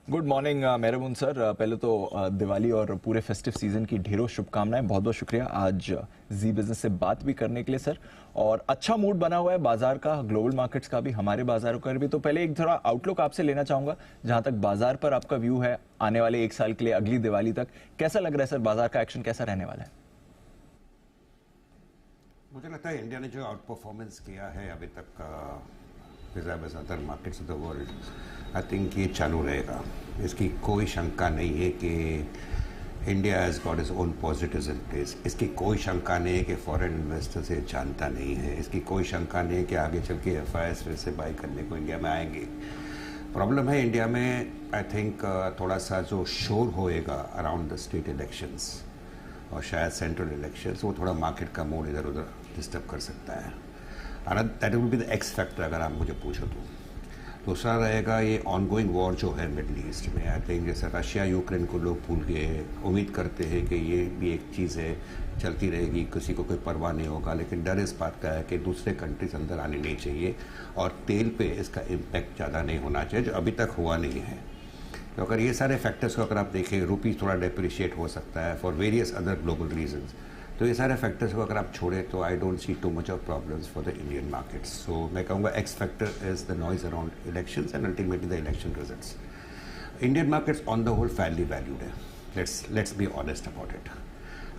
Good morning मेहरबून sir. पहले तो दिवाली और पूरे फेस्टिव सीजन की ढेरों शुभकामनाएं। बहुत बहुत शुक्रिया आज जी बिजनेस से बात भी करने के लिए सर। और अच्छा मूड बना हुआ है बाजार का, ग्लोबल मार्केट्स का भी, हमारे बाजारों का भी। तो पहले एक थोड़ा आउटलुक आपसे लेना चाहूंगा, जहां तक बाजार पर आपका व्यू है आने वाले एक साल के लिए, अगली दिवाली तक कैसा लग रहा है सर? बाजार का एक्शन कैसा रहने वाला है? मुझे लगता है इंडिया ने जो आउट परफॉर्मेंस किया है अभी तक का vis-a-vis other markets of the world, I think ये चालू रहेगा। इसकी कोई शंका नहीं है कि India has got is own positives in place. इसकी कोई शंका नहीं है कि फॉरेन इन्वेस्टर्स ये जानता नहीं है। इसकी कोई शंका नहीं है कि आगे चल के FIIs फिर से बाई करने को इंडिया में आएंगे। प्रॉब्लम है इंडिया में, आई थिंक थोड़ा सा जो शोर होएगा अराउंड द स्टेट इलेक्शंस और शायद सेंट्रल इलेक्शंस, वो थोड़ा मार्केट का मूड इधर उधर डिस्टर्ब कर सकता है। That will be the x factor अगर आप मुझे पूछो तो। दूसरा रहेगा ये ऑनगोइंग वॉर जो है मिडल ईस्ट में। आई थिंक जैसे रशिया यूक्रेन को लोग भूल गए, उम्मीद करते हैं कि ये भी एक चीज़ है, चलती रहेगी, किसी को कोई परवाह नहीं होगा। लेकिन डर इस बात का है कि दूसरे कंट्रीज अंदर आने नहीं चाहिए और तेल पे इसका इम्पैक्ट ज़्यादा नहीं होना चाहिए, जो अभी तक हुआ नहीं है। तो अगर ये सारे फैक्टर्स को अगर आप देखें, रुपी थोड़ा डेप्रिशिएट हो सकता है for various other global reasons. तो ये सारे फैक्टर्स को अगर आप छोड़ें तो I don't see too much of problems for the Indian markets. So मैं कहूँगा X factor is the noise around elections and ultimately the election results. Indian markets on the whole fairly valued है, let's be honest about it.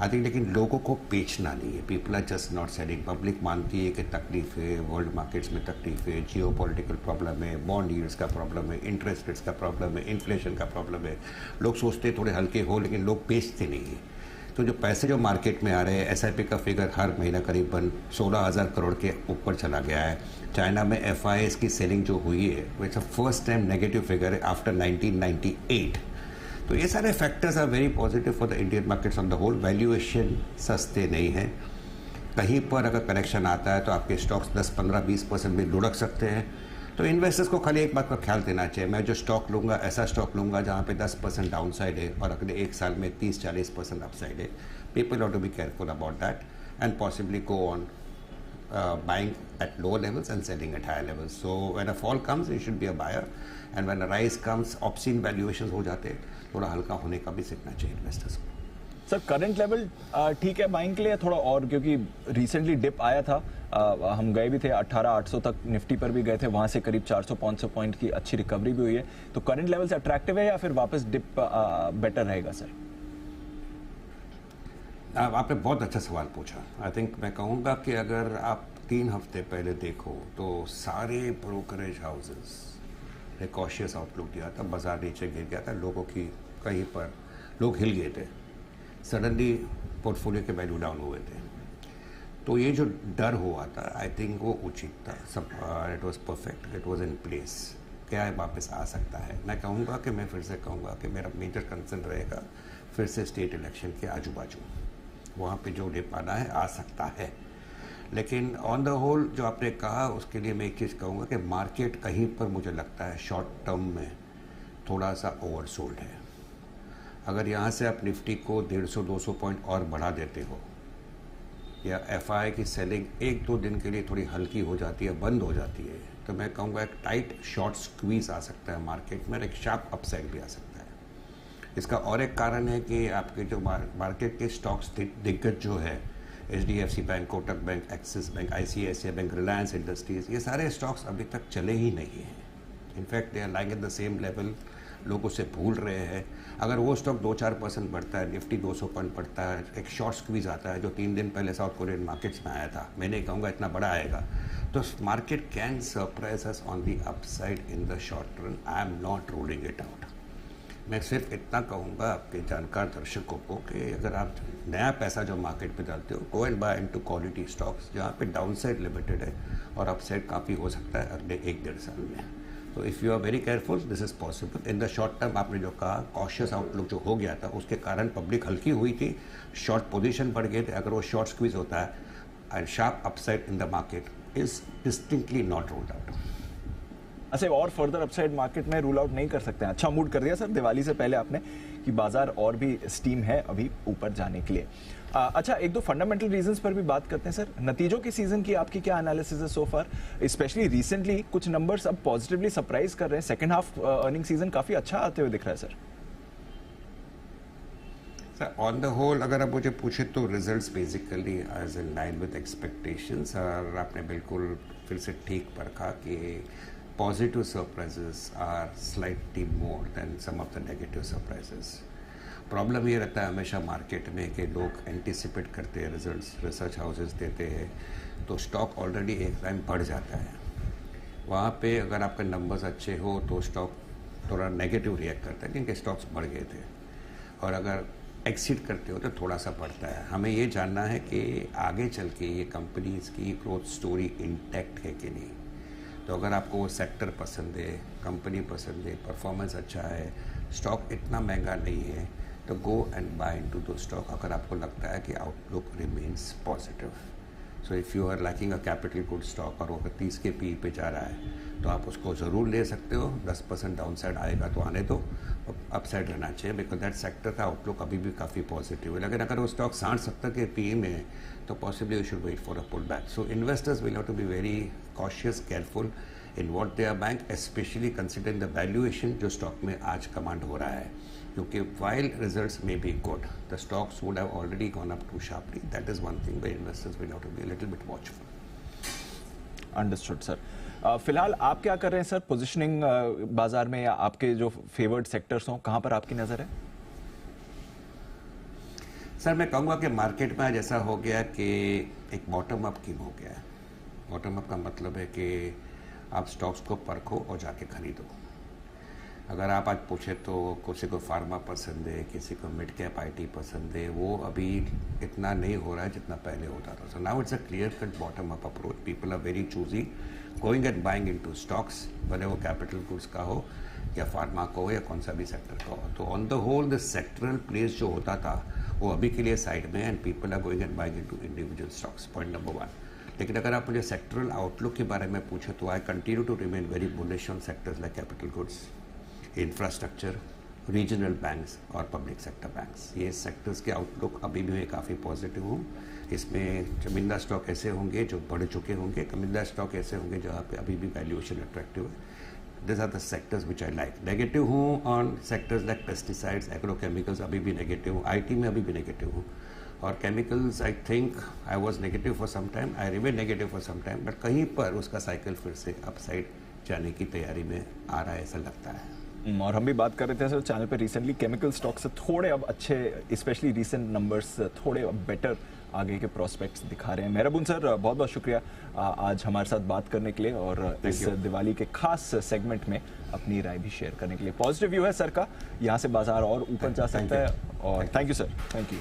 I think लेकिन लोगों को बेचना नहीं है, people are just not selling. Public मानती है कि तकलीफ है, वर्ल्ड मार्केट्स में तकलीफ है, जियो पॉलिटिकल प्रॉब्लम है, बॉन्ड यील्ड्स का प्रॉब्लम है, इंटरेस्ट रेट्स का प्रॉब्लम है, इन्फ्लेशन का प्रॉब्लम है। लोग सोचते हैं थोड़े हल्के हो, लेकिन लोग बेचते नहीं है। तो जो पैसे जो मार्केट में आ रहे हैं, SIP का फिगर हर महीना करीबन 16,000 करोड़ के ऊपर चला गया है। चाइना में FIIs की सेलिंग जो हुई है वो it's a first time negative figure है आफ्टर 1998। तो ये सारे factors are very positive for the Indian markets on the whole. Valuation सस्ते नहीं है, कहीं पर अगर करेक्शन आता है तो आपके स्टॉक्स 10, 15, 20% भी लुढ़क सकते हैं। तो इन्वेस्टर्स को खाली एक बात का ख्याल देना चाहिए, मैं जो स्टॉक लूँगा ऐसा स्टॉक लूँगा जहाँ पे 10% डाउन साइड है और अगले एक साल में 30-40% अपसाइड है। People have to be careful about that and possibly go on buying at lower levels and selling at higher levels. So when a fall comes, you should be a buyer, and when a rise comes, obscene valuations हो जाते हैं, थोड़ा हल्का होने का भी सीखना चाहिए इन्वेस्टर्स को। सर करंट लेवल ठीक है बाइंग के लिए थोड़ा और, क्योंकि रिसेंटली डिप आया था, हम गए भी थे 18,800 तक, निफ्टी पर भी गए थे, वहां से करीब 400-500 पॉइंट की अच्छी रिकवरी भी हुई है। तो करंट लेवल्स अट्रैक्टिव है या फिर वापस डिप बेटर रहेगा सर? आपने बहुत अच्छा सवाल पूछा। आई थिंक मैं कहूँगा कि अगर आप 3 हफ्ते पहले देखो तो सारे ब्रोकरेज हाउसेस ने कॉशियस आउटलुक दिया था, बाजार नीचे गिर गया था, लोगों की कहीं पर लोग हिल गए थे, सडनली पोर्टफोलियो के वैल्यू डाउन हुए थे। तो ये जो डर हुआ था, आई थिंक वो उचित था, सब it was perfect, it was in place. क्या है वापस आ सकता है? मैं कहूँगा कि मैं फिर से कहूँगा कि मेरा मेजर कंसर्न रहेगा फिर से स्टेट इलेक्शन के आजू बाजू, वहाँ पे जो डिप आना है आ सकता है। लेकिन ऑन द होल जो आपने कहा उसके लिए मैं एक चीज़ कहूँगा कि मार्केट कहीं पर मुझे लगता है शॉर्ट टर्म में थोड़ा सा ओवरसोल्ड है। अगर यहाँ से आप निफ्टी को 150-200 पॉइंट और बढ़ा देते हो या FI की सेलिंग 1-2 दिन के लिए थोड़ी हल्की हो जाती है, बंद हो जाती है, तो मैं कहूँगा एक टाइट शॉर्ट स्क्वीज आ सकता है मार्केट में, एक शार्प अपसाइड भी आ सकता है। इसका और एक कारण है कि आपके जो मार्केट के स्टॉक्स दिग्गज जो है, HDFC bank, Kotak bank, Axis bank, ICICI bank, Reliance Industries, ये सारे स्टॉक्स अभी तक चले ही नहीं हैं। In fact they are lying at the same level, लोग उसे भूल रहे हैं। अगर वो स्टॉक 2-4% बढ़ता है, निफ्टी 200 पॉइंट बढ़ता है, एक शॉर्ट स्क्वीज आता है जो 3 दिन पहले साउथ कोरियन मार्केट्स में आया था, मैं नहीं कहूँगा इतना बड़ा आएगा, तो market can surprise us on the upside in the short run. I am not ruling it out. मैं सिर्फ इतना कहूँगा आपके जानकार दर्शकों को कि अगर आप नया पैसा जो मार्केट पे डालते हो, go and buy into quality stocks जहाँ पे डाउनसाइड लिमिटेड है और अपसाइड काफ़ी हो सकता है अगले 1-1.5 साल में। तो if you are very careful, this is possible. In the short term आपने जो कहा, कॉशियस आउटलुक जो हो गया था उसके कारण पब्लिक हल्की हुई थी, शॉर्ट पोजिशन बढ़ गए थे। अगर वो शॉर्ट स्क्वीज होता है and sharp upside in the market is distinctly not ruled out. अच्छा, और फर्दर अपसाइड मार्केट में रूल आउट नहीं कर सकते हैं। अच्छा मूड कर दिया सर दिवाली से पहले आपने। कि बाजार और भी स्टीम है अभी ऊपर जाने के लिए। अच्छा, एक दो फंडामेंटल रीजंस पर भी बात करते हैं सर। नतीजों की सीजन की आपकी क्या एनालिसिस है सो फार? स्पेशली रिसेंटली कुछ नंबर्स अब पॉजिटिवली सरप्राइज कर रहे हैं। सेकंड हाफ अर्निंग सीजन काफी अच्छा आते हुए दिख रहा है सर। ऑन द होल अगर आप मुझे पूछे तो results basically as in line with expectations, और आपने बिल्कुल फिर से ठीक परखा कि positive surprises are slightly more than some of the negative surprises. Problem ये रहता है हमेशा मार्केट में कि लोग एंटिसिपेट करते हैं रिजल्ट्स, रिसर्च हाउसेस देते हैं, तो स्टॉक ऑलरेडी एक टाइम बढ़ जाता है। वहाँ पे अगर आपके नंबर्स अच्छे हो तो स्टॉक थोड़ा नेगेटिव रिएक्ट करता है क्योंकि स्टॉक्स बढ़ गए थे, और अगर एक्सीड करते हो तो थोड़ा सा बढ़ता है। हमें ये जानना है कि आगे चल के ये कंपनीज की ग्रोथ स्टोरी इंटैक्ट है कि नहीं। तो अगर आपको वो सेक्टर पसंद है, कंपनी पसंद है, परफॉर्मेंस अच्छा है, स्टॉक इतना महंगा नहीं है, तो गो एंड बाय इनटू दो स्टॉक अगर आपको लगता है कि outlook remains positive. So if you are lacking a capital good stock और वो अगर 30 के पी पे जा रहा है तो आप उसको ज़रूर ले सकते हो। 10% डाउन साइड आएगा तो आने दो, अप साइड रहना चाहिए, बिकॉज दैट सेक्टर का आउटलुक अभी भी काफ़ी पॉजिटिव है। लेकिन अगर वो स्टॉक 60-70 के पी में है तो possibly you should wait for a pull back. So investors will have to be very cautious, careful in what they are buying, specially considering the valuation जो स्टॉक में आज कमांड हो रहा है। क्योंकि while results may be good, the stocks would have already gone up too sharply. That is one thing where investors will have to be a little bit watchful. Understood sir. फिलहाल आप क्या कर रहे हैं सर? पोजीशनिंग बाजार में, या आपके जो फेवर्ड सेक्टर्स हों, कहां पर आपकी नजर है? सर मैं कहूँगा कि मार्केट में आज ऐसा हो गया कि एक बॉटम अप की हो गया है। बॉटम अप का मतलब है कि आप स्टॉक्स को परखो और जाके खरीदो। अगर आप आज पूछे तो किसी को फार्मा पसंद है, किसी को मिड कैप आईटी पसंद है, वो अभी इतना नहीं हो रहा है जितना पहले होता था। So now it's a clear cut bottom up approach. People are very choosy going and buying into stocks, भले वो कैपिटल गुड्स का हो या फार्मा का हो या कौन सा भी सेक्टर का हो। तो on the whole the sectoral place जो होता था वो अभी के लिए साइड में, and people are going and buying into individual stocks, point number 1। लेकिन अगर आप मुझे सेक्टरल आउटलुक के बारे में पूछे तो I continue to remain very bullish on sectors like capital goods, infrastructure, regional banks और पब्लिक सेक्टर बैंक्स। ये सेक्टर्स के आउटलुक अभी भी मैं काफ़ी पॉजिटिव हूँ। इसमें चमिंदा स्टॉक ऐसे होंगे जो बढ़ चुके होंगे, कमिंदा स्टॉक ऐसे होंगे जहाँ पे अभी भी वैल्यूएशन अट्रैक्टिव है। This are the sectors which I like. Negative हूँ on sectors like pesticides, agrochemicals, अभी भी नेगेटिव हूँ। आईटी में अभी भी नेगेटिव हूँ, और chemicals I think I was negative for some time, I remain negative for some time, but कहीं पर उसका साइकिल फिर से अपसाइड जाने की तैयारी में आ रहा है, ऐसा लगता है। और हम भी बात कर रहे थे सर चैनल पे रिसेंटली, केमिकल स्टॉक से थोड़े अब अच्छे, स्पेशली रीसेंट नंबर्स थोड़े अब बेटर आगे के प्रोस्पेक्ट्स दिखा रहे हैं। मेहरबून सर, बहुत बहुत शुक्रिया आज हमारे साथ बात करने के लिए और इस दिवाली के खास सेगमेंट में अपनी राय भी शेयर करने के लिए। पॉजिटिव व्यू है सर का, यहाँ से बाजार और ऊपर जा सकता है। और thank you sir, thank you.